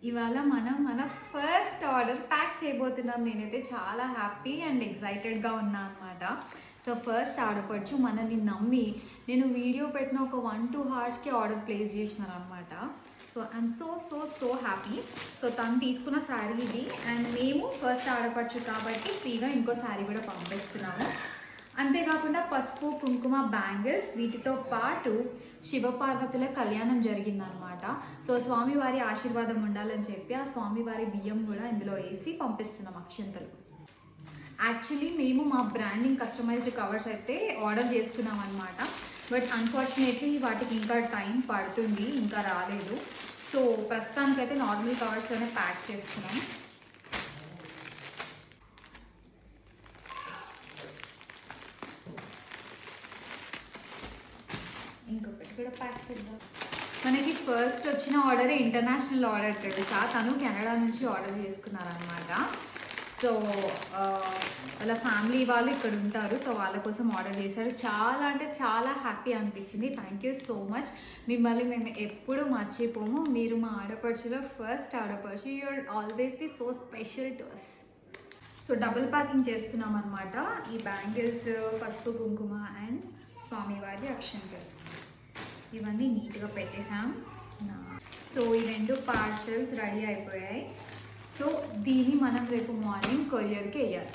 ఇవాళ మనం మన ఫస్ట్ ఆర్డర్ ప్యాక్ చేయబోతున్నాం. నేనైతే చాలా హ్యాపీ అండ్ ఎక్సైటెడ్గా ఉన్నా అనమాట. సో ఫస్ట్ ఆడపడుచు మనల్ని నమ్మి నేను వీడియో పెట్టిన ఒక 1-2 hours ఆర్డర్ ప్లేస్ చేసినాను అనమాట. So I'm so happy. So తను తీసుకున్న శారీ ఇది అండ్ మేము ఫస్ట్ ఆడపడుచు కాబట్టి ఫ్రీగా ఇంకో శారీ కూడా పంపిస్తున్నాము. అంతేకాకుండా పసుపు కుంకుమ బ్యాంగిల్స్ వీటితో పాటు శివపార్వతుల కళ్యాణం జరిగిందనమాట. సో స్వామివారి ఆశీర్వాదం ఉండాలని చెప్పి ఆ స్వామివారి బియ్యం కూడా ఇందులో వేసి పంపిస్తున్నాం అక్షంతలు. యాక్చువల్లీ మేము మా బ్రాండింగ్ కస్టమైజ్డ్ కవర్స్ అయితే ఆర్డర్ చేసుకున్నాం అనమాట. బట్ అన్ఫార్చునేట్లీ వాటికి ఇంకా టైం పడుతుంది, ఇంకా రాలేదు. సో ప్రస్తుతానికైతే నార్మల్ కవర్స్లోనే ప్యాక్ చేసుకున్నాం. ఇంకొకటి కూడా ప్యాక్ చేద్దాం. మనకి ఫస్ట్ వచ్చిన ఆర్డరే ఇంటర్నేషనల్ ఆర్డర్ తెలుసా. తను కెనడా నుంచి ఆర్డర్ చేసుకున్నారనమాట. సో వాళ్ళ ఫ్యామిలీ వాళ్ళు ఇక్కడ ఉంటారు, సో వాళ్ళ కోసం ఆర్డర్ చేశారు. చాలా అంటే చాలా హ్యాపీ అనిపించింది. Thank you so much. మిమ్మల్ని మేము ఎప్పుడు మర్చిపోము. మీరు మా ఆడపడుచులో ఫస్ట్ ఆడపడుచు. You are always the so special to us. So double packing చేస్తున్నాం అనమాట. ఈ బ్యాంగిల్స్, పసుపు కుంకుమ అండ్ స్వామివారి అక్షంతలు ఇవన్నీ నీట్గా పెట్టేసాం. సో ఈ 2 పార్సల్స్ రెడీ అయిపోయాయి. సో దీన్ని మనం రేపు మార్నింగ్ కొరియర్కి వేయాలి.